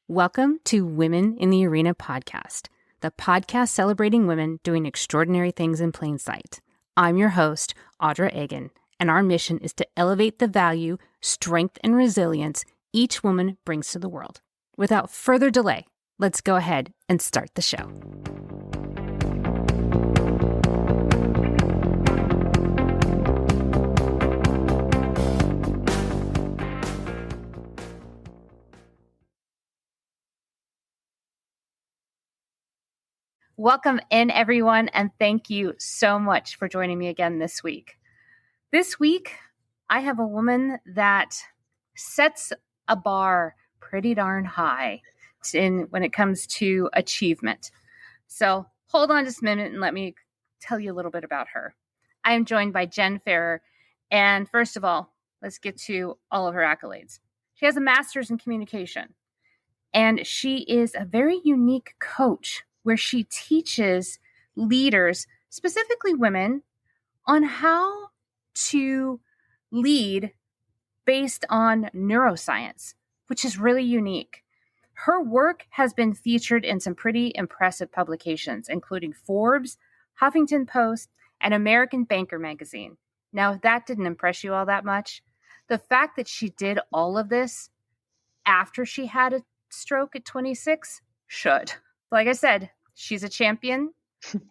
Welcome to Women in the Arena podcast, the podcast celebrating women doing extraordinary things in plain sight. I'm your host, Audra Egan, and our mission is to elevate the value, strength, and resilience each woman brings to the world. Without further delay, let's go ahead and start the show. Welcome in, everyone, and thank you so much for joining me again this week. This week, I have a woman that sets a bar pretty darn high when it comes to achievement. So hold on just a minute and let me tell you a little bit about her. I am joined by Jenn Ferrer, and first of all, let's get to all of her accolades. She has a master's in communication, and she is a very unique coach where she teaches leaders, specifically women, on how to lead based on neuroscience, which is really unique. Her work has been featured in some pretty impressive publications, including Forbes, Huffington Post, and American Banker magazine. Now, if that didn't impress you all that much, the fact that she did all of this after she had a stroke at 26 should. Like I said, she's a champion,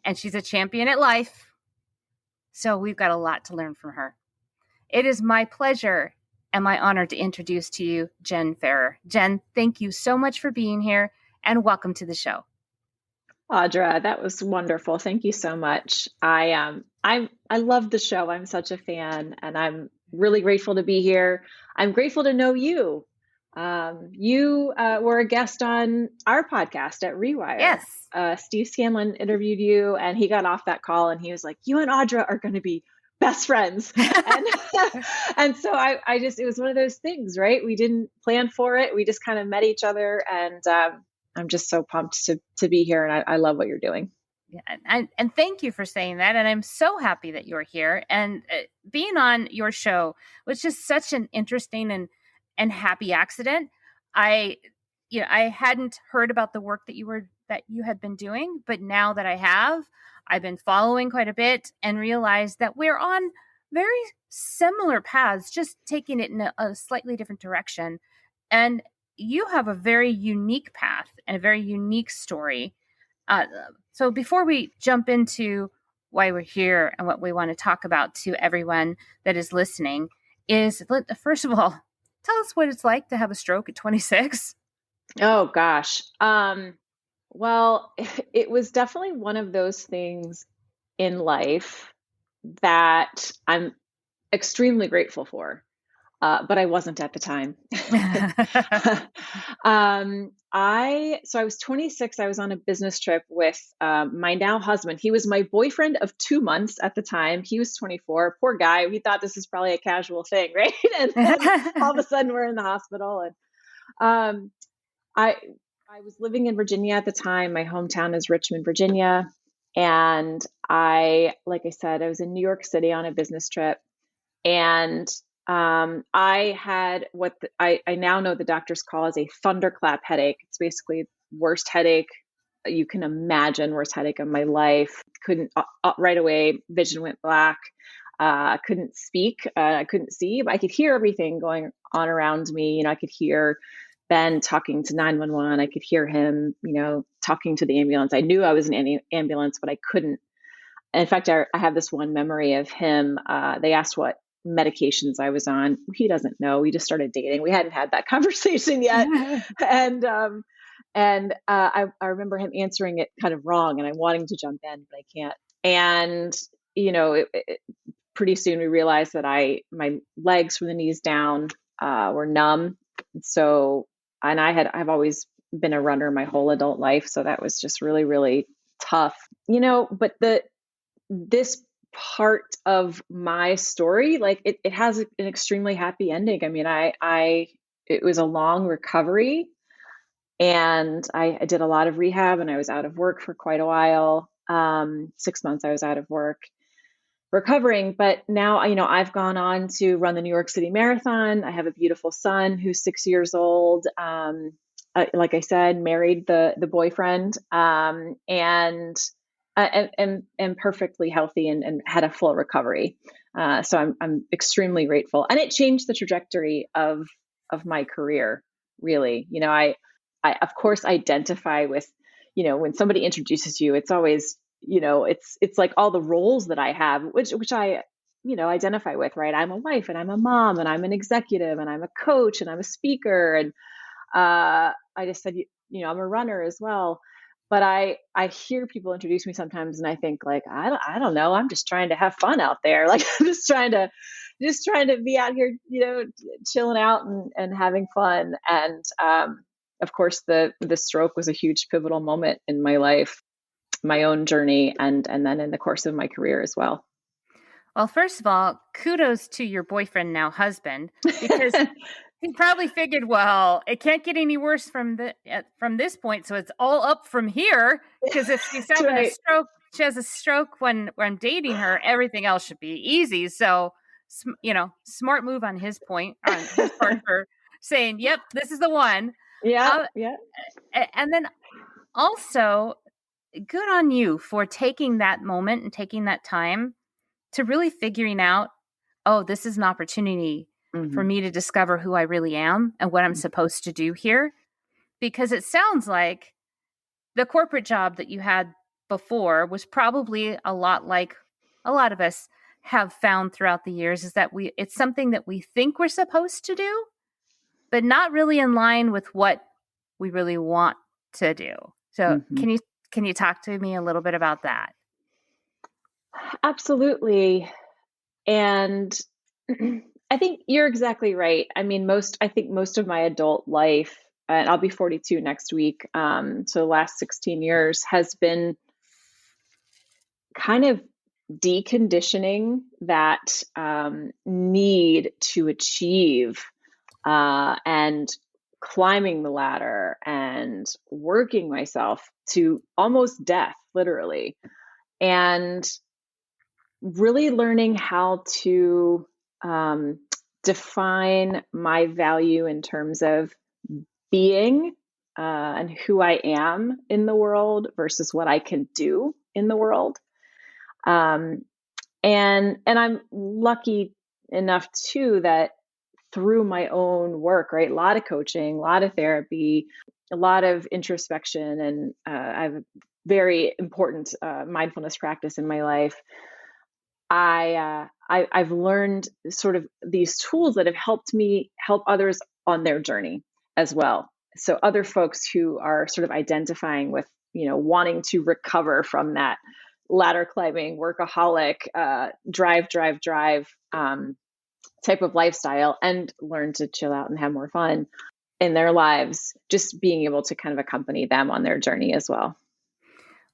and she's a champion at life. So we've got a lot to learn from her. It is my pleasure and my honor to introduce to you Jenn Ferrer. Jenn, thank you so much for being here, and welcome to the show. Audra, that was wonderful. Thank you so much. I love the show. I'm such a fan, and I'm really grateful to be here. I'm grateful to know you. You were a guest on our podcast at Rewire. Yes. Steve Scanlon interviewed you, and he got off that call and he was like, you and Audra are going to be best friends. And so it was one of those things, right? We didn't plan for it. We just kind of met each other, and I'm just so pumped to be here. And I love what you're doing. Yeah, and thank you for saying that. And I'm so happy that you're here. And being on your show was just such an interesting and happy accident. I hadn't heard about the work that you had been doing, but now that I've been following quite a bit and realized that we're on very similar paths, just taking it in a slightly different direction. And you have a very unique path and a very unique story. So before we jump into why we're here and what we want to talk about to everyone that is listening, first of all, tell us what it's like to have a stroke at 26. Oh, gosh. Well, it was definitely one of those things in life that I'm extremely grateful for, but I wasn't at the time. I was 26. I was on a business trip with my now husband. He was my boyfriend of 2 months at the time. He was 24. Poor guy. We thought this is probably a casual thing, right? And then all of a sudden we're in the hospital. And I was living in Virginia at the time. My hometown is Richmond, Virginia. And like I said, I was in New York City on a business trip. And I had what I now know the doctors call as a thunderclap headache. It's basically worst headache you can imagine, worst headache of my life. Couldn't right away. Vision went black. Couldn't speak. I couldn't see, but I could hear everything going on around me. I could hear Ben talking to 911. I could hear him, talking to the ambulance. I knew I was in an ambulance, but I couldn't. In fact, I have this one memory of him. They asked what medications I was on. He doesn't know. We just started dating. We hadn't had that conversation yet. And I remember him answering it kind of wrong, and I'm wanting to jump in, but I can't. And, pretty soon we realized that my legs from the knees down were numb. So, and I've always been a runner my whole adult life. So that was just really, really tough, but this part of my story, like it has an extremely happy ending. I mean, it was a long recovery, and I did a lot of rehab, and I was out of work for quite a while. 6 months I was out of work recovering, but now, I've gone on to run the New York City Marathon. I have a beautiful son who's 6 years old. like I said, married the boyfriend, and perfectly healthy and had a full recovery. So I'm extremely grateful, and it changed the trajectory of my career. Really, I of course identify with, when somebody introduces you, it's always, it's like all the roles that I have, which I, identify with, right? I'm a wife, and I'm a mom, and I'm an executive, and I'm a coach, and I'm a speaker, and I just said, I'm a runner as well. But I hear people introduce me sometimes, and I think like, I don't know, I'm just trying to have fun out there. Like I'm just trying to be out here, chilling out and having fun. And of course, the stroke was a huge pivotal moment in my life, my own journey, and then in the course of my career as well. Well, first of all, kudos to your boyfriend, now husband, because he probably figured, well, it can't get any worse from this point, so it's all up from here. Because if she's That's having a right. stroke, she has a stroke when I'm dating her. Everything else should be easy. So, smart move on his part for saying, "Yep, this is the one." Yeah, Uh, yeah. and then also, good on you for taking that moment and taking that time to really figuring out, oh, this is an opportunity for Mm-hmm. me to discover who I really am and what I'm supposed to do here. Because it sounds like the corporate job that you had before was probably a lot like a lot of us have found throughout the years, is that it's something that we think we're supposed to do, but not really in line with what we really want to do. So Mm-hmm. can you talk to me a little bit about that? Absolutely. And I think you're exactly right. I mean, I think most of my adult life, and I'll be 42 next week, so the last 16 years has been kind of deconditioning that need to achieve, and climbing the ladder and working myself to almost death, literally, and really learning how to um, define my value in terms of being, and who I am in the world versus what I can do in the world. Um, and I'm lucky enough too that through my own work, right, a lot of coaching, a lot of therapy, a lot of introspection, and I have a very important mindfulness practice in my life. I've learned sort of these tools that have helped me help others on their journey as well. So other folks who are sort of identifying with, wanting to recover from that ladder climbing, workaholic, drive, type of lifestyle, and learn to chill out and have more fun in their lives, just being able to kind of accompany them on their journey as well.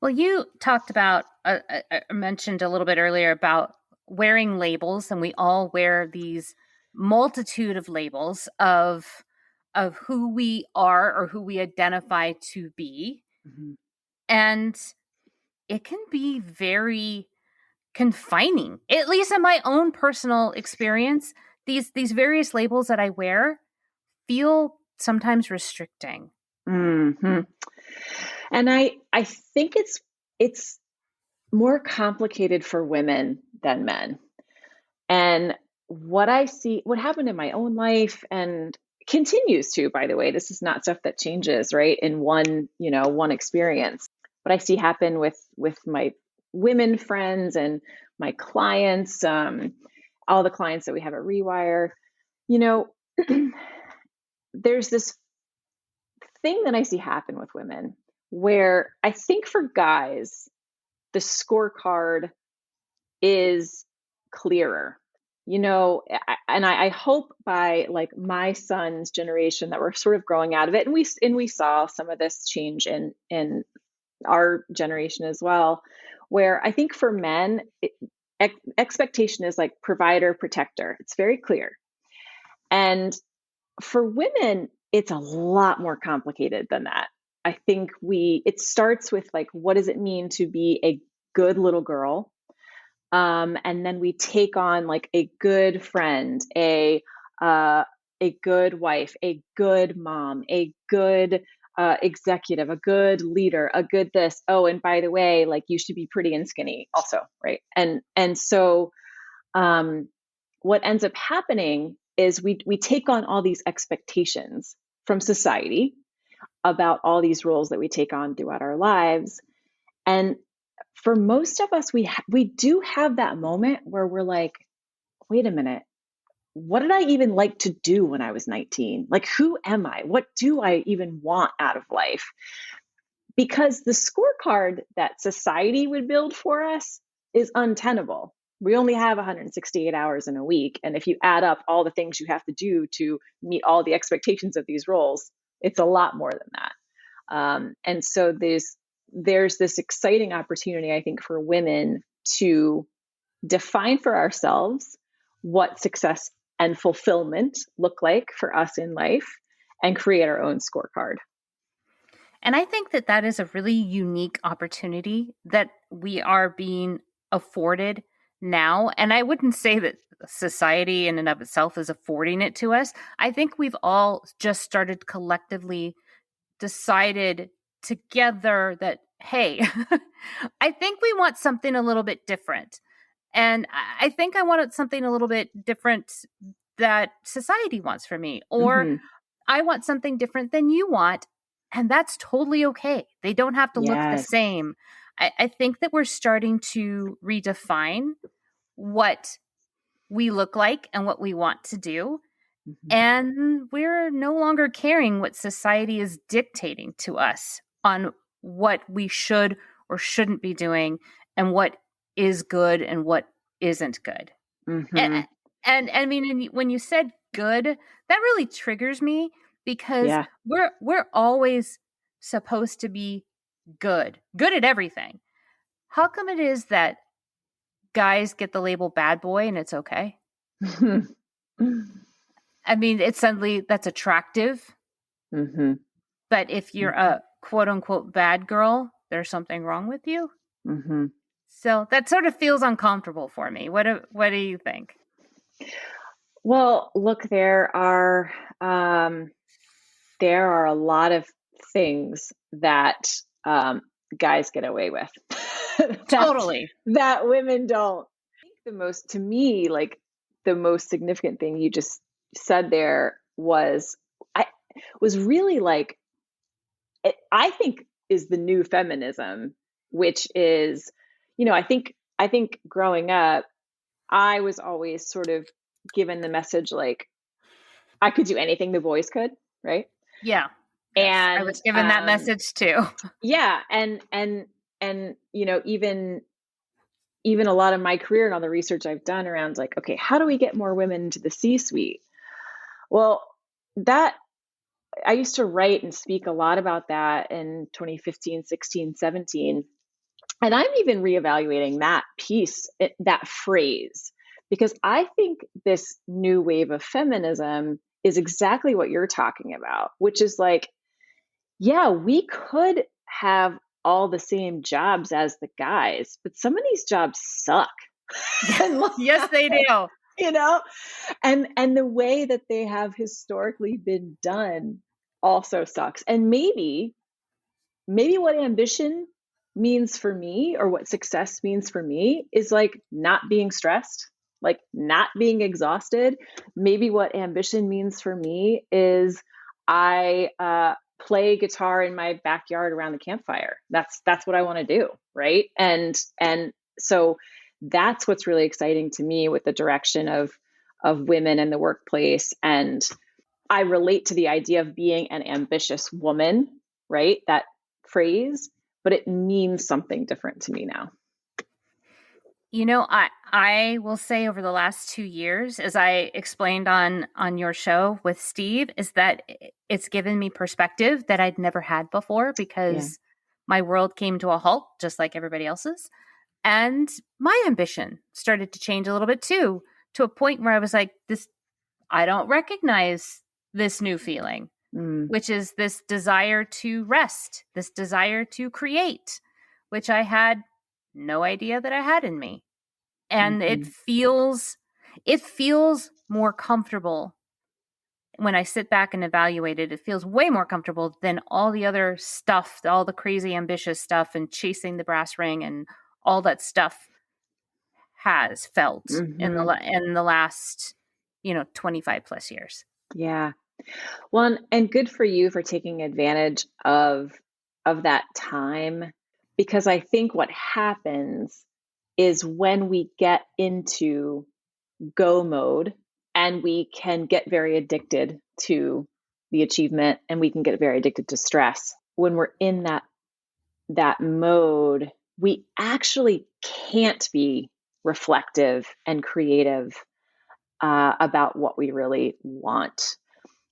Well, you talked about, mentioned a little bit earlier about wearing labels, and we all wear these multitude of labels of who we are or who we identify to be, Mm-hmm. and it can be very confining. At least in my own personal experience, these various labels that I wear feel sometimes restricting. Mm-hmm. And I think it's more complicated for women than men. And what I see, what happened in my own life and continues to, by the way, this is not stuff that changes, right, in one experience. What I see happen with my women friends and my clients, all the clients that we have at Rewire, you know, there's this thing that I see happen with women where I think for guys, the scorecard is clearer. And I hope by like my son's generation that we're sort of growing out of it, and we saw some of this change in our generation as well, where I think for men, expectation is like provider, protector. It's very clear, and for women, it's a lot more complicated than that. I think it starts with like, what does it mean to be a good little girl? And then we take on like a good friend, a a good wife, a good mom, a good executive, a good leader, a good this. Oh, and by the way, like you should be pretty and skinny also, right? And so what ends up happening is we take on all these expectations from society about all these roles that we take on throughout our lives. And for most of us, we do have that moment where we're like, wait a minute, what did I even like to do when I was 19? Like, who am I? What do I even want out of life? Because the scorecard that society would build for us is untenable. We only have 168 hours in a week. And if you add up all the things you have to do to meet all the expectations of these roles, it's a lot more than that. And so there's this exciting opportunity, I think, for women to define for ourselves what success and fulfillment look like for us in life and create our own scorecard. And I think that that is a really unique opportunity that we are being afforded now. And I wouldn't say that society in and of itself is affording it to us. I think we've all just started collectively decided together that, hey, I think we want something a little bit different. And I think I wanted something a little bit different that society wants for me, or I want something different than you want. And that's totally okay. They don't have to look the same. I think that we're starting to redefine what we look like and what we want to do. And we're no longer caring what society is dictating to us on what we should or shouldn't be doing and what is good and what isn't good. And I mean, when you said good, that really triggers me because we're always supposed to be good at everything. How come it is that guys get the label bad boy and it's okay? I mean, it's suddenly that's attractive. But if you're a quote unquote bad girl, there's something wrong with you. So that sort of feels uncomfortable for me. What do you think? Well, look, there are a lot of things that guys get away with. Totally. That women don't. I think to me, like the most significant thing you just said there was really like, I think is the new feminism, which is, I think growing up, I was always sort of given the message like I could do anything the boys could, right? Yeah. And I was given that message too. Yeah. And even a lot of my career and all the research I've done around like, okay, how do we get more women into the C-suite? Well, I used to write and speak a lot about that in 2015, 16, 17. And I'm even reevaluating that piece, that phrase, because I think this new wave of feminism is exactly what you're talking about, which is like, yeah, we could have all the same jobs as the guys, but some of these jobs suck. Yes, they do. And the way that they have historically been done also sucks. And maybe what ambition means for me, or what success means for me, is like not being stressed, like not being exhausted. Maybe what ambition means for me is I play guitar in my backyard around the campfire. That's what I want to do, right? And so that's what's really exciting to me with the direction of women in the workplace. And I relate to the idea of being an ambitious woman, right? That phrase, but it means something different to me now. I will say over the last 2 years, as I explained on your show with Steve, is that it's given me perspective that I'd never had before, because my world came to a halt just like everybody else's. And my ambition started to change a little bit too, to a point where I was like, I don't recognize this new feeling, which is this desire to rest, this desire to create, which I had no idea that I had in me. And it feels more comfortable when I sit back and evaluate it, it feels way more comfortable than all the other stuff, all the crazy ambitious stuff and chasing the brass ring and all that stuff has felt Mm-hmm. in the last, 25 plus years. Yeah. Well, and good for you for taking advantage of that time, because I think what happens is when we get into go mode, and we can get very addicted to the achievement, and we can get very addicted to stress. When we're in that mode, we actually can't be reflective and creative about what we really want.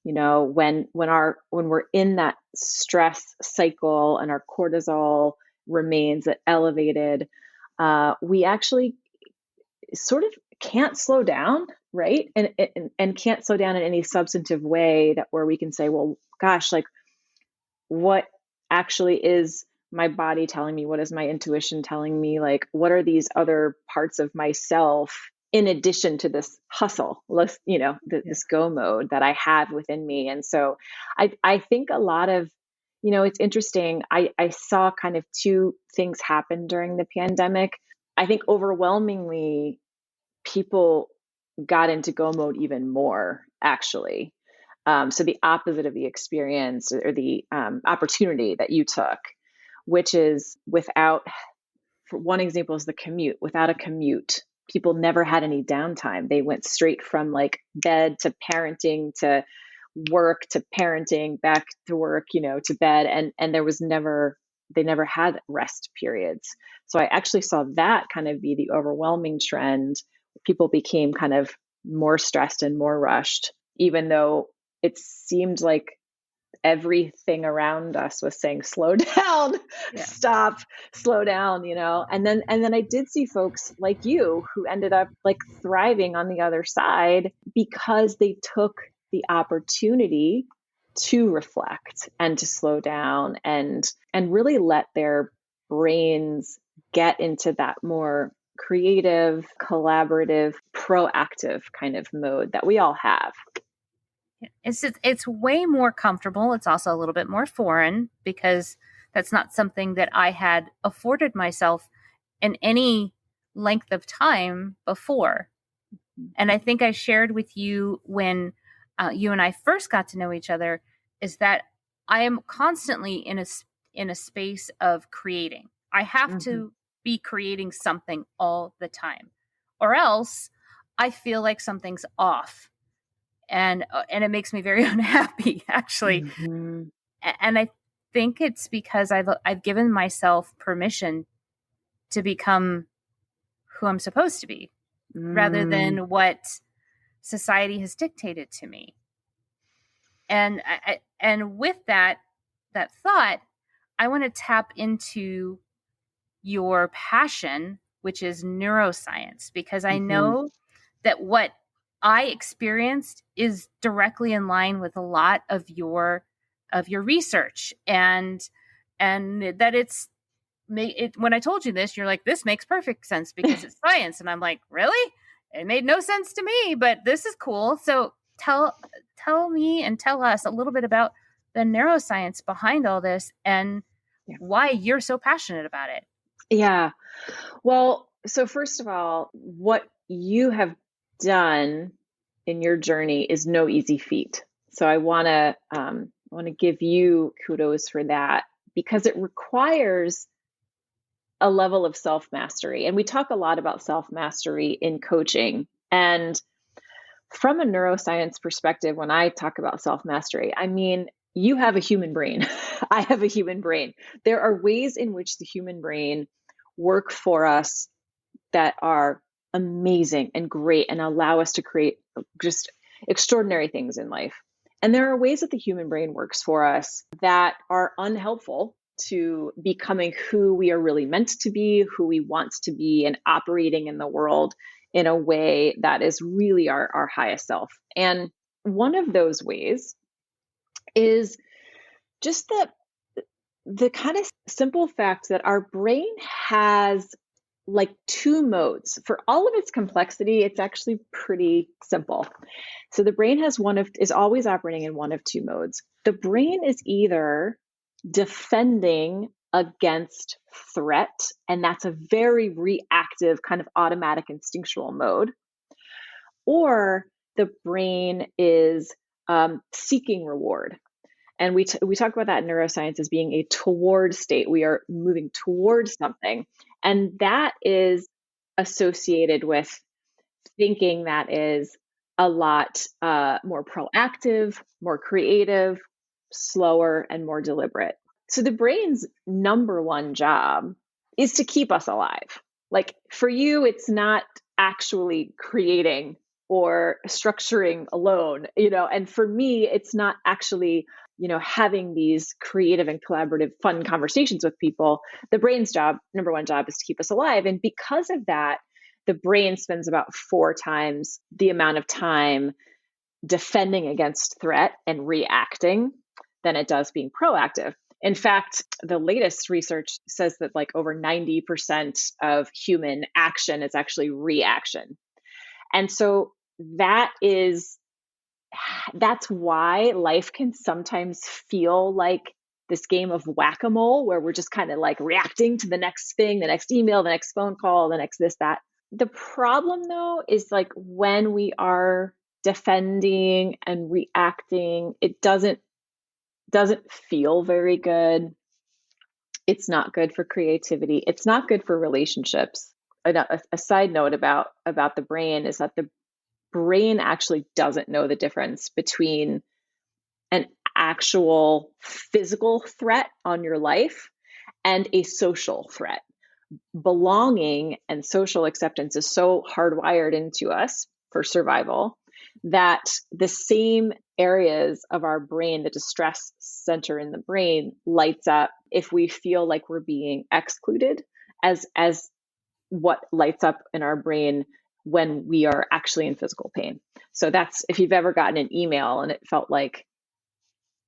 When we're in that stress cycle and our cortisol remains elevated, we actually sort of can't slow down, right? And can't slow down in any substantive way that where we can say, well, gosh, like, what actually is my body telling me? What is my intuition telling me? Like, what are these other parts of myself in addition to this hustle, this go mode that I have within me? And so I think a lot of, it's interesting. I saw kind of two things happen during the pandemic. I think overwhelmingly people got into go mode even more, actually. So the opposite of the experience or the opportunity that you took, which is without, for one example is the commute. Without a commute, people never had any downtime. They went straight from like bed to parenting to work to parenting, back to work, to bed. And they never had rest periods. So I actually saw that kind of be the overwhelming trend. People became kind of more stressed and more rushed, even though it seemed like everything around us was saying, slow down, stop, slow down, and then I did see folks like you who ended up like thriving on the other side because they took the opportunity to reflect and to slow down and really let their brains get into that more creative, collaborative, proactive kind of mode that we all have. It's way more comfortable. It's also a little bit more foreign because that's not something that I had afforded myself in any length of time before. And I think I shared with you when you and I first got to know each other is that I am constantly in a space of creating. I have to be creating something all the time, or else I feel like something's off. And it makes me very unhappy, actually. Mm-hmm. And I think it's because I've given myself permission to become who I'm supposed to be, rather than what society has dictated to me. And with that thought, I want to tap into your passion, which is neuroscience, because I know that what I experienced is directly in line with a lot of your research, and that when I told you this, you're like, this makes perfect sense because it's science, and I'm like, really? It made no sense to me, but this is cool. So tell me and tell us a little bit about the neuroscience behind all this and why you're so passionate about it. Yeah. Well, so first of all, what you have done in your journey is no easy feat. So I want to give you kudos for that, because it requires a level of self-mastery. And we talk a lot about self-mastery in coaching. And from a neuroscience perspective, when I talk about self-mastery, I mean, you have a human brain. I have a human brain. There are ways in which the human brain work for us that are amazing and great and allow us to create just extraordinary things in life. And there are ways that the human brain works for us that are unhelpful to becoming who we are really meant to be, who we want to be, and operating in the world in a way that is really our highest self. And one of those ways is just the kind of simple fact that our brain has like two modes. For all of its complexity, it's actually pretty simple. So the brain is always operating in one of two modes. The brain is either defending against threat, and that's a very reactive, kind of automatic instinctual mode, or the brain is seeking reward. And we talk about that in neuroscience as being a toward state. We are moving towards something. And that is associated with thinking that is a lot more proactive, more creative, slower, and more deliberate. So the brain's number one job is to keep us alive. Like for you, it's not actually creating or structuring alone, and for me, it's not actually, having these creative and collaborative, fun conversations with people. The brain's number one job is to keep us alive. And because of that, the brain spends about 4 times the amount of time defending against threat and reacting than it does being proactive. In fact, the latest research says that like over 90% of human action is actually reaction. And so that's why life can sometimes feel like this game of whack-a-mole where we're just kind of like reacting to the next thing, the next email, the next phone call, the next this, that. The problem though is like when we are defending and reacting, it doesn't feel very good. It's not good for creativity. It's not good for relationships. A side note about the brain is that the brain actually doesn't know the difference between an actual physical threat on your life and a social threat. Belonging and social acceptance is so hardwired into us for survival that the same areas of our brain, the distress center in the brain, lights up if we feel like we're being excluded as what lights up in our brain when we are actually in physical pain. So that's if you've ever gotten an email and it felt like,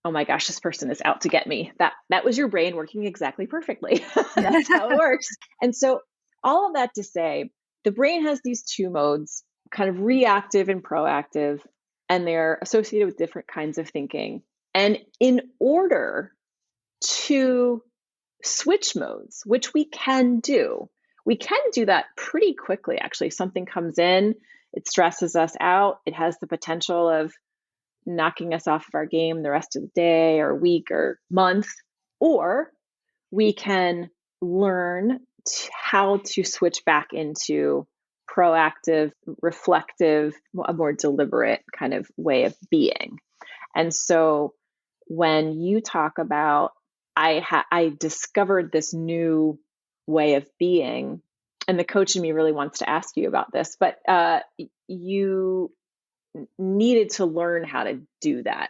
oh my gosh, this person is out to get me. That was your brain working exactly perfectly. That's how it works. And so all of that to say, the brain has these two modes, kind of reactive and proactive, and they're associated with different kinds of thinking. And in order to switch modes, which we can do that pretty quickly, actually. Something comes in, it stresses us out, it has the potential of knocking us off of our game the rest of the day or week or month, or we can learn how to switch back into proactive, reflective, a more deliberate kind of way of being. And so when you talk about, I discovered this new way of being, and the coach in me really wants to ask you about this, but you needed to learn how to do that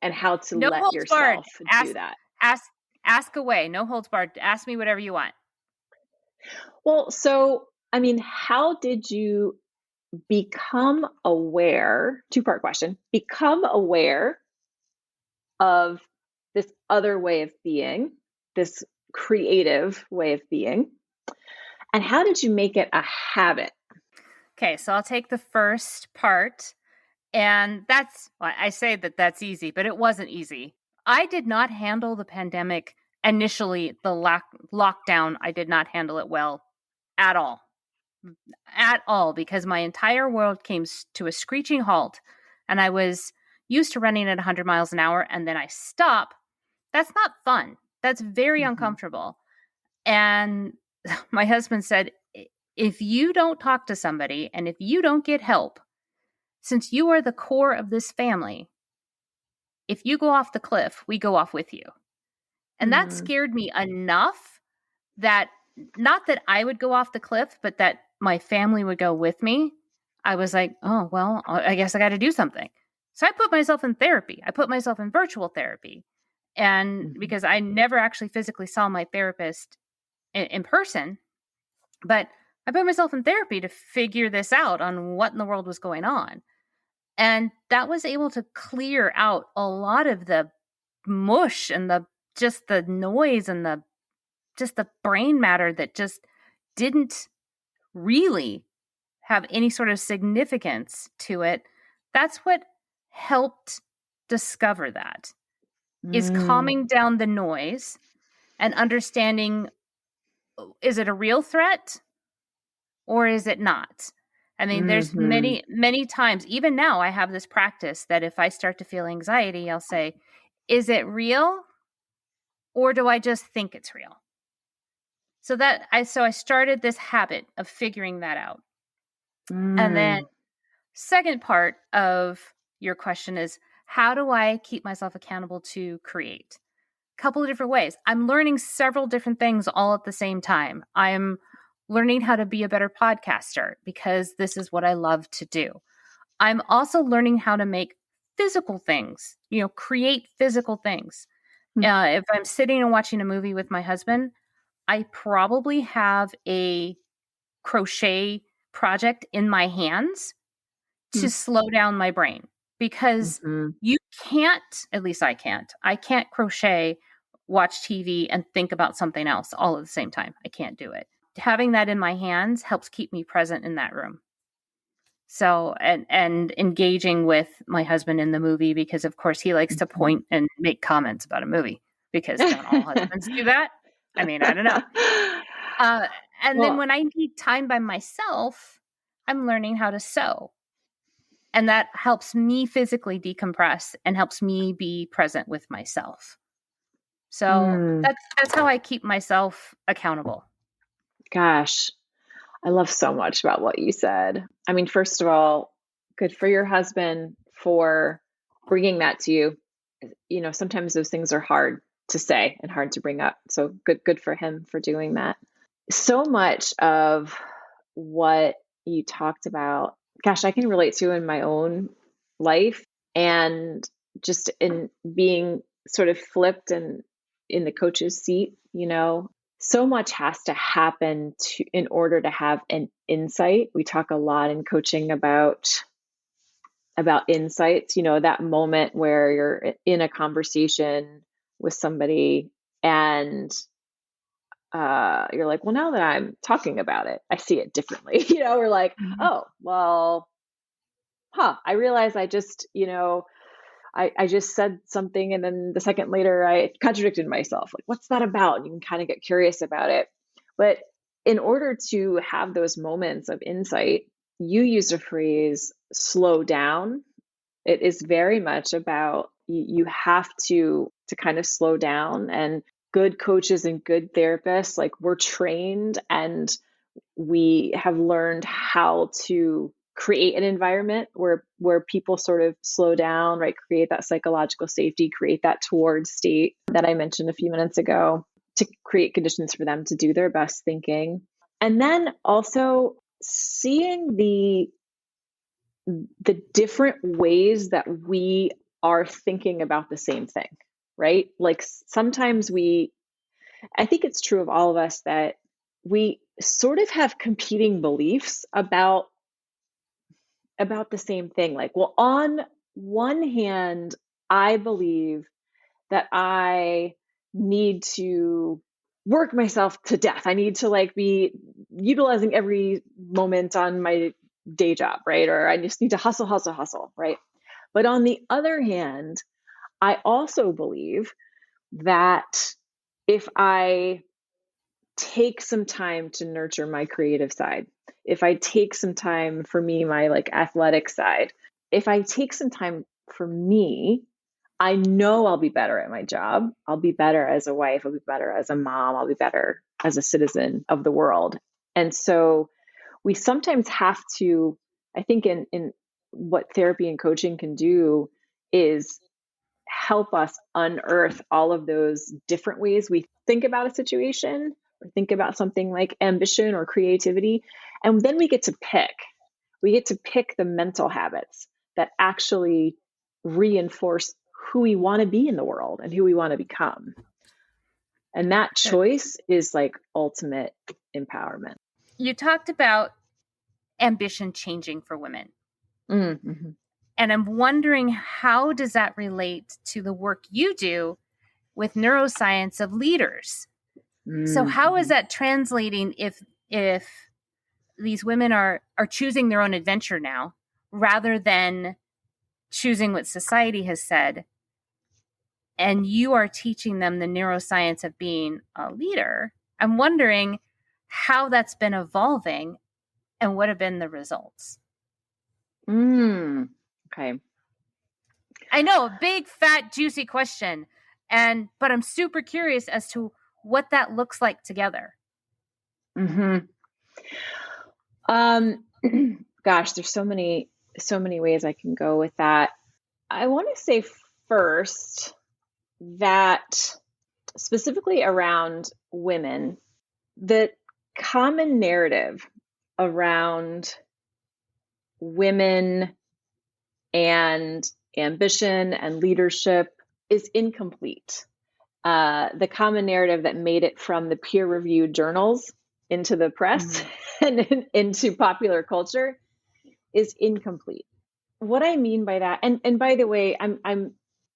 and how to let yourself do that. Ask away. No holds barred. Ask me whatever you want. Well, so, I mean, how did you become aware, 2-part question, become aware of this other way of being, this creative way of being, and how did you make it a habit? Okay, so I'll take the first part. And I say that's easy, but it wasn't easy. I did not handle the pandemic initially, the lockdown. I did not handle it well at all. At all, because my entire world came to a screeching halt and I was used to running at 100 miles an hour and then I stop. That's not fun. That's very uncomfortable. And my husband said, if you don't talk to somebody and if you don't get help, since you are the core of this family, if you go off the cliff, we go off with you. And that scared me enough that not that I would go off the cliff, but that my family would go with me. I was like, oh, well, I guess I got to do something. So I put myself in therapy. I put myself in virtual therapy. And because I never actually physically saw my therapist in person, but I put myself in therapy to figure this out on what in the world was going on. And that was able to clear out a lot of the mush and the noise and the brain matter that just didn't really have any sort of significance to it, that's what helped discover that, is calming down the noise and understanding, is it a real threat or is it not? I mean, there's many, many times, even now, I have this practice that if I start to feel anxiety, I'll say, is it real or do I just think it's real? So I started this habit of figuring that out. And then second part of your question is, how do I keep myself accountable to create? A couple of different ways. I'm learning several different things all at the same time. I'm learning how to be a better podcaster because this is what I love to do. I'm also learning how to make physical things, create physical things. If I'm sitting and watching a movie with my husband, I probably have a crochet project in my hands to slow down my brain, because you can't, at least I can't crochet, watch TV, and think about something else all at the same time. I can't do it. Having that in my hands helps keep me present in that room. So, and engaging with my husband in the movie, because of course he likes to point and make comments about a movie, because don't all husbands do that? I mean, I don't know. Then when I need time by myself, I'm learning how to sew. And that helps me physically decompress and helps me be present with myself. So that's how I keep myself accountable. Gosh, I love so much about what you said. I mean, first of all, good for your husband for bringing that to you. Sometimes those things are hard to say and hard to bring up. So good for him for doing that. So much of what you talked about, gosh, I can relate to in my own life, and just in being sort of flipped and in the coach's seat, so much has to happen in order to have an insight. We talk a lot in coaching about insights, that moment where you're in a conversation with somebody and you're like, well, now that I'm talking about it, I see it differently. We're like, oh, well, I realize I just, I just said something and then the second later I contradicted myself. Like, what's that about? And you can kind of get curious about it. But in order to have those moments of insight, you use a phrase, slow down. It is very much about you have to kind of slow down. And good coaches and good therapists, like, we're trained and we have learned how to create an environment where people sort of slow down, right? Create that psychological safety, create that towards state that I mentioned a few minutes ago, to create conditions for them to do their best thinking. And then also seeing the different ways that we are thinking about the same thing, right? Like, sometimes I think it's true of all of us that we sort of have competing beliefs about the same thing. Like, well, on one hand, I believe that I need to work myself to death. I need to be utilizing every moment on my day job, right? Or I just need to hustle, right? But on the other hand, I also believe that if I take some time to nurture my creative side, if I take some time for me, my athletic side, if I take some time for me, I know I'll be better at my job. I'll be better as a wife. I'll be better as a mom. I'll be better as a citizen of the world. And so we sometimes have to, I think in what therapy and coaching can do is help us unearth all of those different ways we think about a situation or think about something like ambition or creativity. And then we get to pick the mental habits that actually reinforce who we want to be in the world and who we want to become. And that choice is ultimate empowerment. You talked about ambition changing for women. Mm-hmm. And I'm wondering, how does that relate to the work you do with neuroscience of leaders? Mm-hmm. So how is that translating if if these women are choosing their own adventure now rather than choosing what society has said, and you are teaching them the neuroscience of being a leader. I'm wondering how that's been evolving and what have been the results. Okay. I know, a big, fat, juicy question, but I'm super curious as to what that looks like together. Gosh, there's so many ways I can go with that. I want to say first that specifically around women, the common narrative around women and ambition and leadership is incomplete. The common narrative that made it from the peer-reviewed journals into the press and into popular culture is incomplete. What I mean by that, and by the way,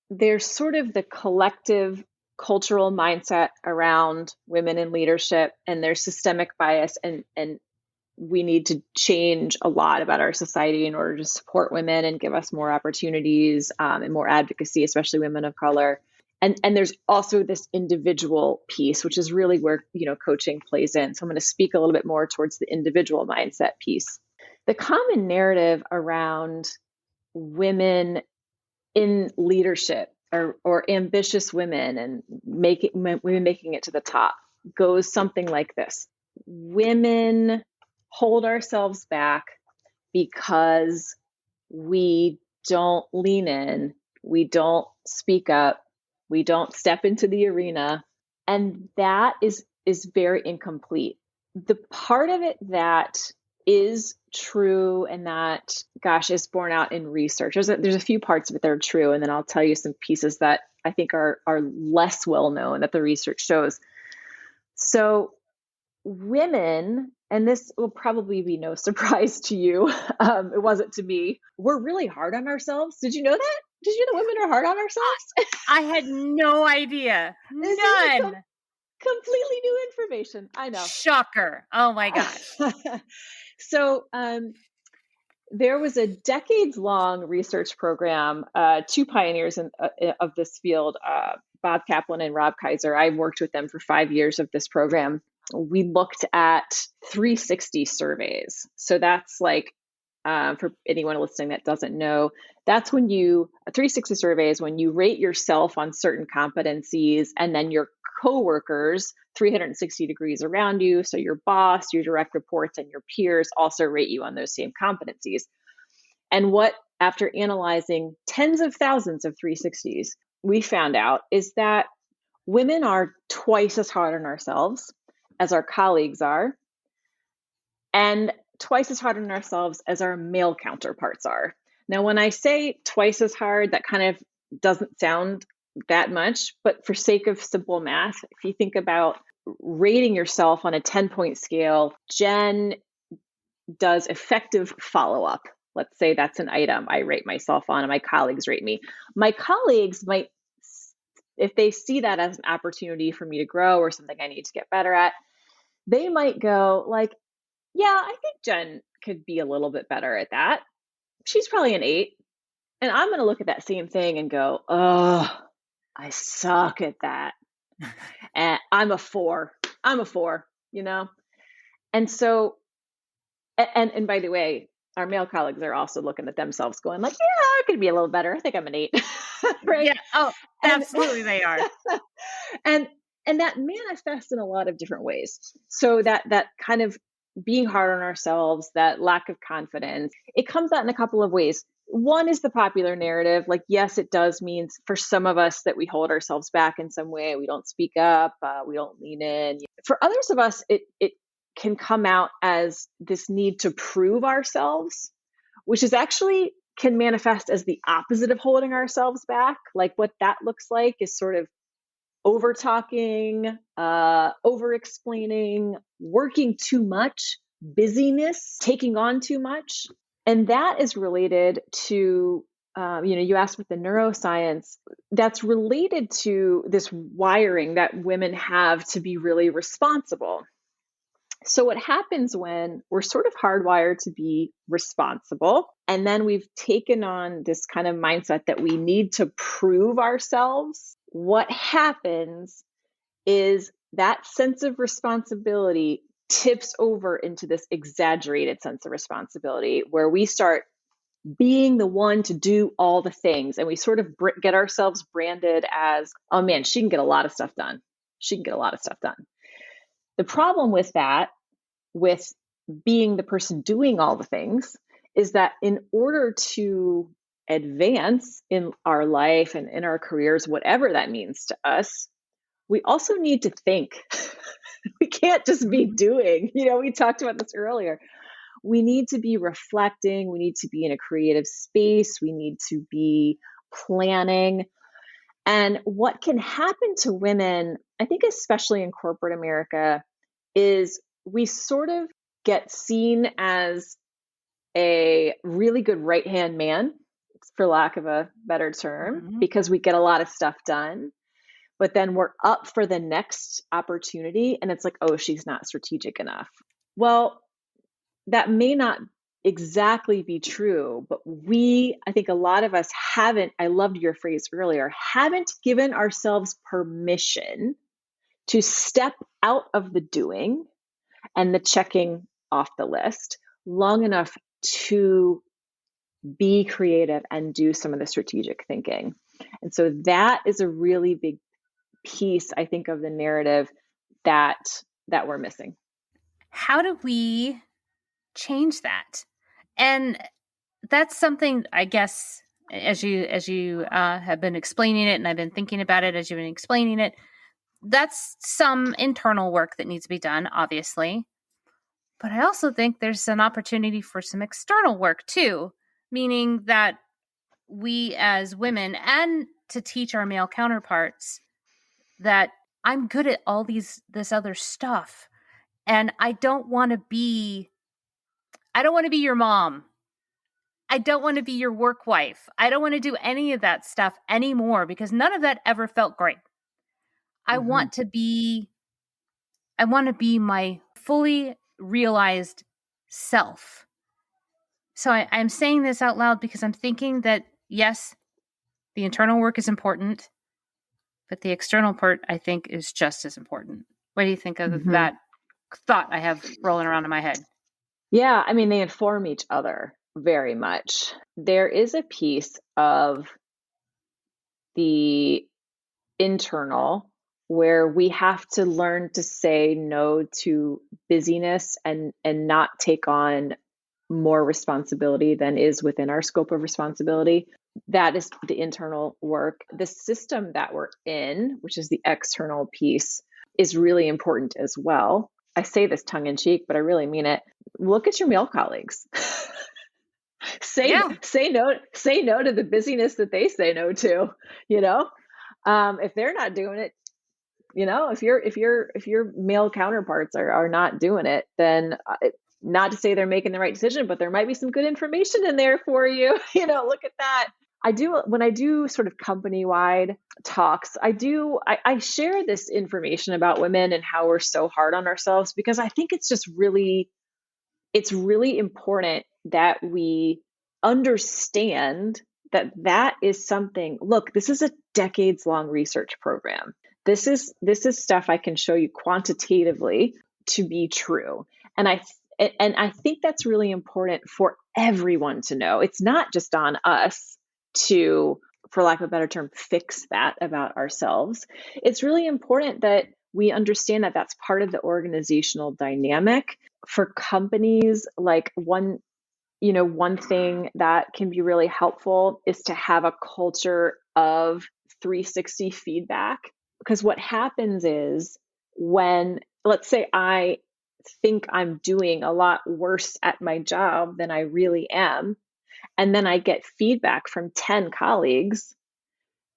there's sort of the collective cultural mindset around women in leadership, and there's systemic bias, and we need to change a lot about our society in order to support women and give us more opportunities and more advocacy, especially women of color. And there's also this individual piece, which is really where, coaching plays in. So I'm going to speak a little bit more towards the individual mindset piece. The common narrative around women in leadership or ambitious women and women making it to the top goes something like this. Women hold ourselves back because we don't lean in, we don't speak up, we don't step into the arena, and that is very incomplete. The part of it that is true and that, gosh, is borne out in research. There's a few parts of it that are true, and then I'll tell you some pieces that I think are less well known that the research shows. So women, and this will probably be no surprise to you, it wasn't to me, we're really hard on ourselves. Did you know that? Did you know that women are hard on ourselves? I had no idea. None. Completely new information. I know. Shocker. Oh my gosh. So there was a decades-long research program, two pioneers of this field, Bob Kaplan and Rob Kaiser. I worked with them for 5 years of this program. We looked at 360 surveys. So that's like, for anyone listening that doesn't know, that's when a 360 survey is when you rate yourself on certain competencies, and then your coworkers 360 degrees around you. So your boss, your direct reports, and your peers also rate you on those same competencies. And what, after analyzing tens of thousands of 360s, we found out is that women are twice as hard on ourselves as our colleagues are, and twice as hard on ourselves as our male counterparts are. Now, when I say twice as hard, that kind of doesn't sound that much, but for sake of simple math, if you think about rating yourself on a 10-point scale, Jenn does effective follow-up. Let's say that's an item I rate myself on and my colleagues rate me. My colleagues might, if they see that as an opportunity for me to grow or something I need to get better at, they might go like, yeah, I think Jenn could be a little bit better at that. She's probably an 8. And I'm going to look at that same thing and go, oh, I suck at that. And I'm a 4. And so, and by the way, our male colleagues are also looking at themselves going like, yeah, I could be a little better. I think I'm an 8. Right? Yeah. Oh, absolutely they are. And that manifests in a lot of different ways. So that kind of being hard on ourselves, that lack of confidence, it comes out in a couple of ways. One is the popular narrative. Like, yes, it does mean for some of us that we hold ourselves back in some way. We don't speak up. We don't lean in. For others of us, it can come out as this need to prove ourselves, which is actually can manifest as the opposite of holding ourselves back. Like what that looks like is sort of over talking, over explaining, working too much, busyness, taking on too much. And that is related to, you asked with the neuroscience, that's related to this wiring that women have to be really responsible. So what happens when we're sort of hardwired to be responsible, and then we've taken on this kind of mindset that we need to prove ourselves, what happens is that sense of responsibility tips over into this exaggerated sense of responsibility where we start being the one to do all the things. And we sort of get ourselves branded as, oh man, she can get a lot of stuff done. She can get a lot of stuff done. The problem with that, with being the person doing all the things, is that in order to advance in our life and in our careers, whatever that means to us, we also need to think. We can't just be doing. We talked about this earlier. We need to be reflecting. We need to be in a creative space. We need to be planning. And what can happen to women, I think, especially in corporate America, is we sort of get seen as a really good right-hand man, for lack of a better term, because we get a lot of stuff done. But then we're up for the next opportunity and it's like, oh, she's not strategic enough. Well, that may not exactly be true, but I think a lot of us haven't, I loved your phrase earlier, haven't given ourselves permission to step out of the doing and the checking off the list long enough to be creative and do some of the strategic thinking. And so that is a really big piece, I think, of the narrative that we're missing. How do we change that? And that's something, I guess, as you have been explaining it, and I've been thinking about it as you've been explaining it, that's some internal work that needs to be done, obviously. But I also think there's an opportunity for some external work too, meaning that we as women, and to teach our male counterparts that I'm good at all this other stuff, and I don't want to be your mom. I don't want to be your work wife. I don't want to do any of that stuff anymore because none of that ever felt great. I want to be my fully realized self. So I'm saying this out loud because I'm thinking that, yes, the internal work is important, but the external part, I think, is just as important. What do you think of that thought I have rolling around in my head? Yeah, I mean, they inform each other very much. There is a piece of the internal where we have to learn to say no to busyness and not take on more responsibility than is within our scope of responsibility. That is the internal work. The system that we're in, which is the external piece, is really important as well. I say this tongue in cheek, but I really mean it. Look at your male colleagues. Say no to the busyness that they say no to, if they're not doing it, if your male counterparts are not doing it, then not to say they're making the right decision, but there might be some good information in there for you. Look at that. When I do sort of company-wide talks, I share this information about women and how we're so hard on ourselves, because I think it's really important that we understand that is something. Look, this is a decades-long research program. This is stuff I can show you quantitatively to be true. And I think that's really important for everyone to know. It's not just on us to, for lack of a better term, fix that about ourselves. It's really important that we understand that that's part of the organizational dynamic. For companies, like one thing that can be really helpful is to have a culture of 360 feedback. Because what happens is when, let's say, I think I'm doing a lot worse at my job than I really am, and then I get feedback from 10 colleagues,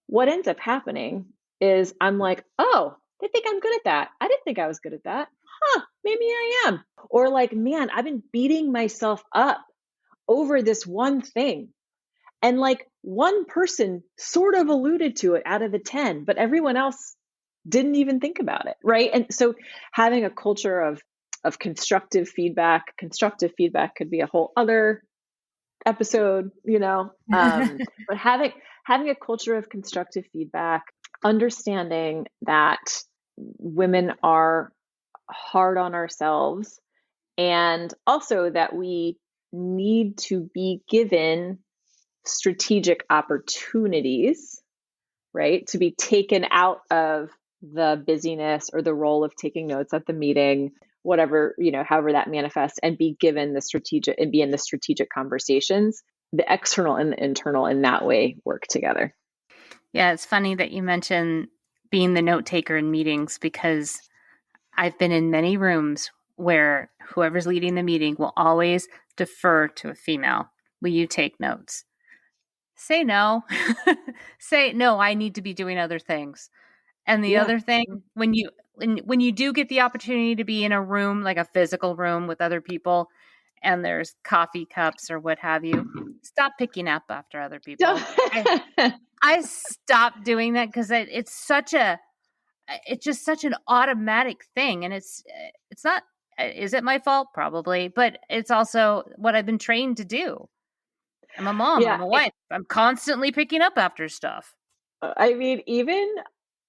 what ends up happening is I'm like, oh, they think I'm good at that. I didn't think I was good at that. Maybe I am. Or like, man, I've been beating myself up over this one thing. And like one person sort of alluded to it out of the 10, but everyone else didn't even think about it. Right. And so having a culture of of constructive feedback. Constructive feedback could be a whole other episode, but having a culture of constructive feedback, understanding that women are hard on ourselves, and also that we need to be given strategic opportunities, right? To be taken out of the busyness or the role of taking notes at the meeting, whatever, however that manifests, and be given the strategic and be in the strategic conversations. The external and the internal in that way work together. Yeah, it's funny that you mention being the note taker in meetings, because I've been in many rooms where whoever's leading the meeting will always defer to a female. Will you take notes? Say no. Say no, I need to be doing other things. And the other thing, when you do get the opportunity to be in a room, like a physical room with other people, and there's coffee cups or what have you, stop picking up after other people. I stopped doing that because it's just such an automatic thing. And it's not, is it my fault? Probably, but it's also what I've been trained to do. I'm a mom, I'm a wife. I'm constantly picking up after stuff. I mean, even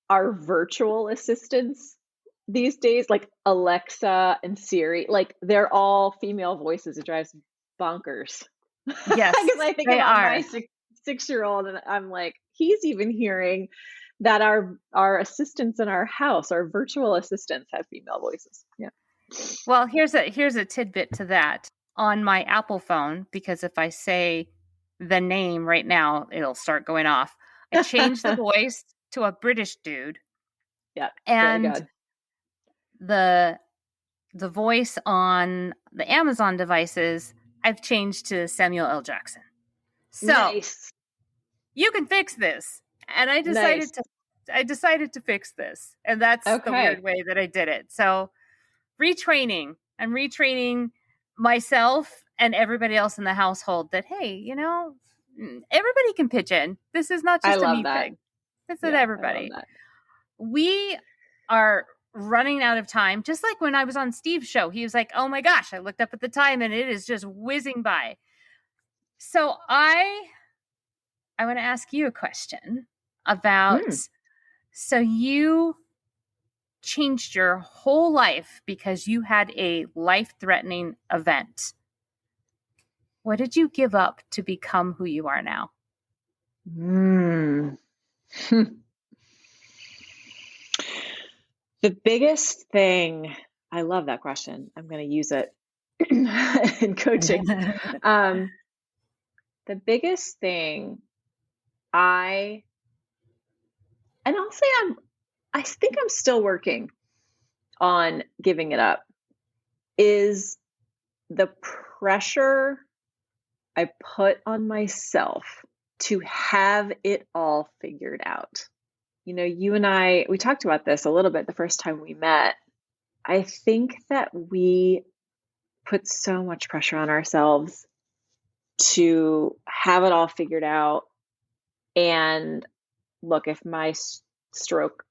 our virtual assistants these days, like Alexa and Siri, like they're all female voices. It drives bonkers. Yes, because I think about my 6-year-old, and I'm like, he's even hearing that our assistants in our house, our virtual assistants, have female voices. Yeah. Well, here's a tidbit to that. On my Apple phone, because if I say the name right now, it'll start going off. I changed the voice to a British dude. Yeah. And the voice on the Amazon devices, I've changed to Samuel L. Jackson. So nice. You can fix this. And I decided to fix this. And that's the weird way that I did it. So retraining. I'm retraining myself and everybody else in the household that, hey, everybody can pitch in. This is not just a me thing. This is everybody. We are running out of time. Just like when I was on Steve's show, he was like, oh my gosh, I looked up at the time and it is just whizzing by. So I want to ask you a question about, so you changed your whole life because you had a life-threatening event. What did you give up to become who you are now? The biggest thing, I love that question. I'm going to use it in coaching. The biggest thing I think I'm still working on giving it up, is the pressure I put on myself to have it all figured out. You and I, we talked about this a little bit the first time we met. I think that we put so much pressure on ourselves to have it all figured out. And look, if my stroke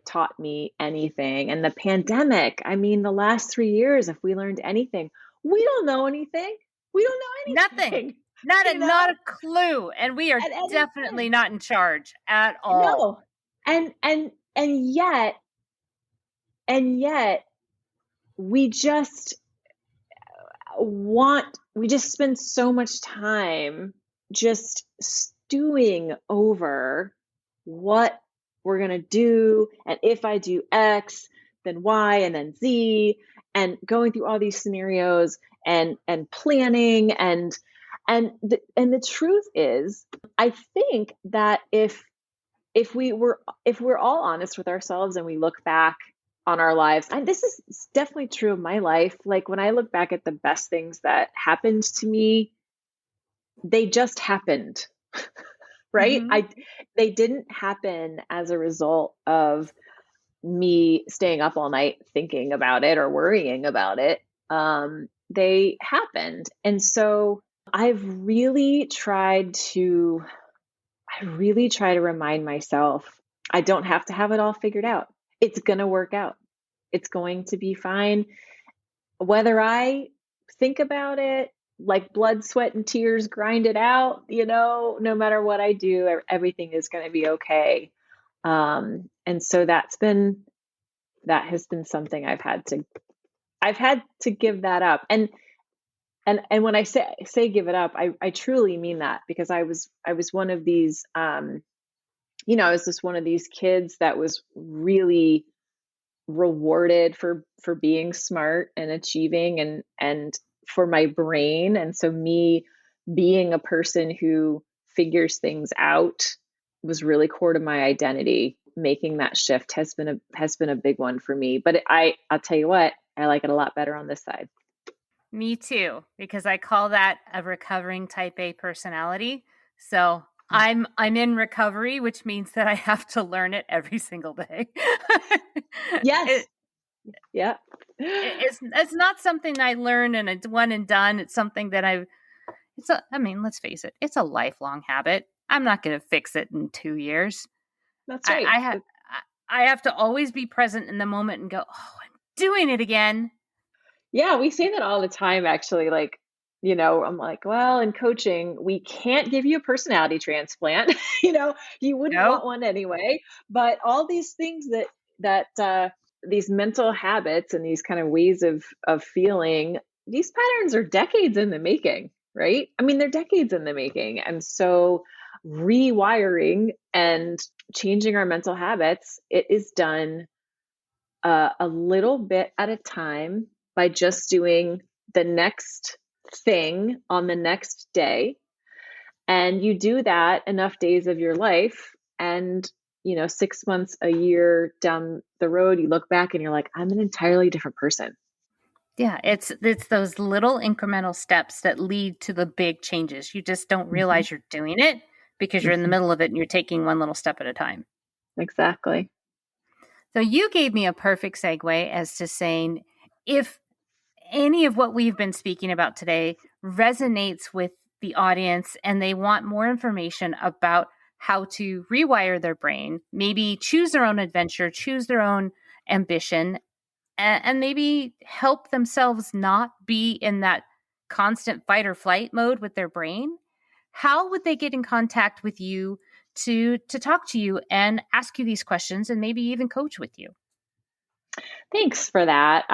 taught me anything, and the pandemic, I mean, the last 3 years, if we learned anything, we don't know anything. We don't know anything. Nothing. Not a clue. And we are definitely not in charge at all. No. And yet we just spend so much time just stewing over what we're going to do. And if I do X, then Y, and then Z, and going through all these scenarios and planning. And the truth is, I think that if we're all honest with ourselves and we look back on our lives, and this is definitely true of my life. Like when I look back at the best things that happened to me, they just happened, right? They didn't happen as a result of me staying up all night thinking about it or worrying about it. They happened. And so I really try to remind myself, I don't have to have it all figured out. It's going to work out. It's going to be fine. whether I think about it, like blood, sweat, and tears, grind it out, no matter what I do, everything is going to be okay. And so that has been something I've had to give that up. And when I say give it up, I truly mean that, because I was one of these, I was just one of these kids that was really rewarded for being smart and achieving and for my brain. And so me being a person who figures things out was really core to my identity. Making that shift has been a big one for me. But I'll tell you what, I like it a lot better on this side. Me too, because I call that a recovering type A personality. So I'm in recovery, which means that I have to learn it every single day. Yes. Yeah. It's not something I learn and it's one and done. It's something that I mean, let's face it, it's a lifelong habit. I'm not going to fix it in 2 years. That's right. I have to always be present in the moment and go, oh, I'm doing it again. Yeah, we say that all the time, actually. Like, I'm like, well, in coaching, we can't give you a personality transplant. You wouldn't want one anyway. But all these things that these mental habits and these kind of ways of feeling, these patterns are decades in the making, right? I mean, they're decades in the making. And so rewiring and changing our mental habits, it is done a little bit at a time by just doing the next thing on the next day. And you do that enough days of your life, and 6 months, a year down the road, you look back and you're like, I'm an entirely different person. Yeah, it's those little incremental steps that lead to the big changes. You just don't realize you're doing it because you're in the middle of it and you're taking one little step at a time. Exactly. So you gave me a perfect segue as to saying, if any of what we've been speaking about today resonates with the audience and they want more information about how to rewire their brain, maybe choose their own adventure, choose their own ambition, and maybe help themselves not be in that constant fight or flight mode with their brain, how would they get in contact with you to talk to you and ask you these questions and maybe even coach with you? Thanks for that.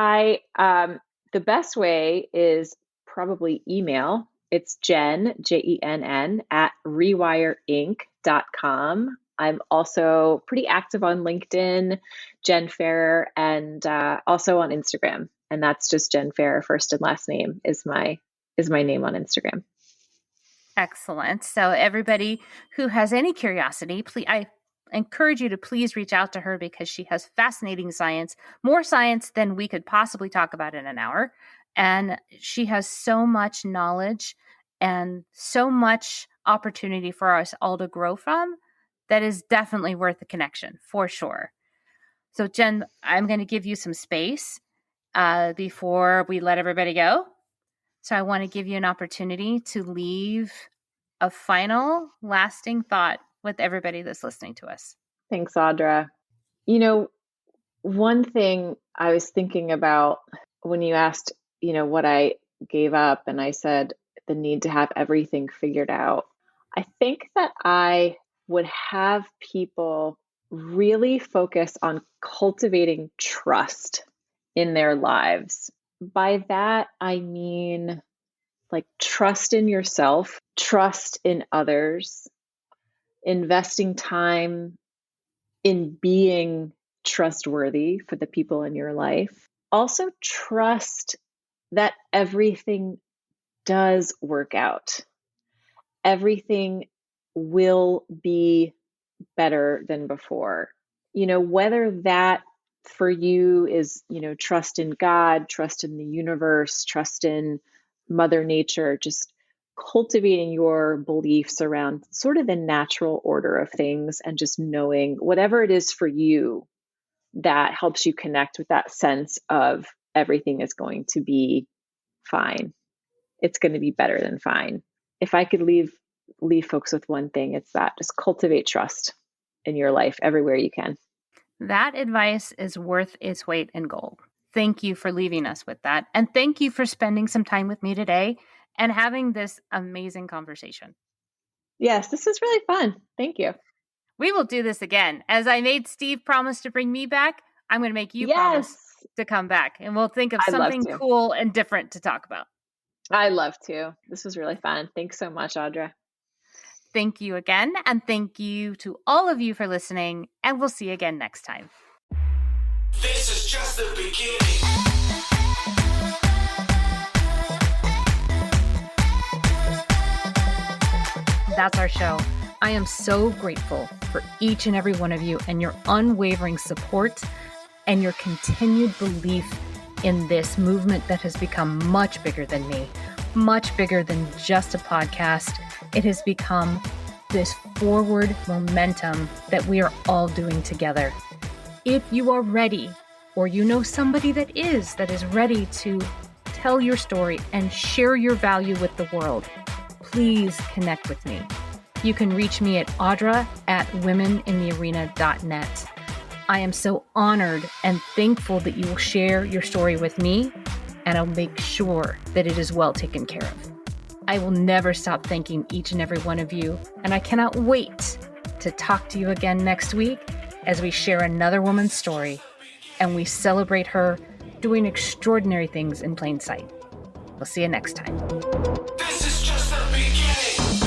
The best way is probably email. It's Jenn, Jenn, at rewireinc.com. I'm also pretty active on LinkedIn, Jenn Ferrer, and also on Instagram. And that's just Jenn Ferrer, first and last name is my name on Instagram. Excellent. So everybody who has any curiosity, please, I encourage you to please reach out to her, because she has fascinating science, more science than we could possibly talk about in an hour. And she has so much knowledge and so much opportunity for us all to grow from that is definitely worth the connection, for sure. So Jenn, I'm going to give you some space before we let everybody go. So I want to give you an opportunity to leave a final lasting thought with everybody that's listening to us. Thanks, Audra. One thing I was thinking about when you asked, what I gave up, and I said the need to have everything figured out. I think that I would have people really focus on cultivating trust in their lives. By that, I mean like trust in yourself, trust in others, investing time in being trustworthy for the people in your life. Also, trust that everything does work out. Everything will be better than before. Whether that for you is, trust in God, trust in the universe, trust in Mother Nature, just cultivating your beliefs around sort of the natural order of things, and just knowing whatever it is for you that helps you connect with that sense of everything is going to be fine. It's going to be better than fine. If I could leave folks with one thing, it's that: just cultivate trust in your life everywhere you can. That advice is worth its weight in gold. thank you for leaving us with that. And thank you for spending some time with me today and having this amazing conversation. Yes, this was really fun. Thank you. We will do this again. As I made Steve promise to bring me back, I'm going to make you promise to come back, and we'll think of something cool and different to talk about. I'd love to. This was really fun. Thanks so much, Audra. Thank you again, and thank you to all of you for listening, and we'll see you again next time. This is just the beginning. That's our show. I am so grateful for each and every one of you and your unwavering support and your continued belief in this movement that has become much bigger than me, much bigger than just a podcast. It has become this forward momentum that we are all doing together. If you are ready, or you know somebody that is ready to tell your story and share your value with the world, please connect with me. You can reach me at audra@womeninthearena.net. I am so honored and thankful that you will share your story with me, and I'll make sure that it is well taken care of. I will never stop thanking each and every one of you, and I cannot wait to talk to you again next week as we share another woman's story and we celebrate her doing extraordinary things in plain sight. We'll see you next time. This is just the beginning.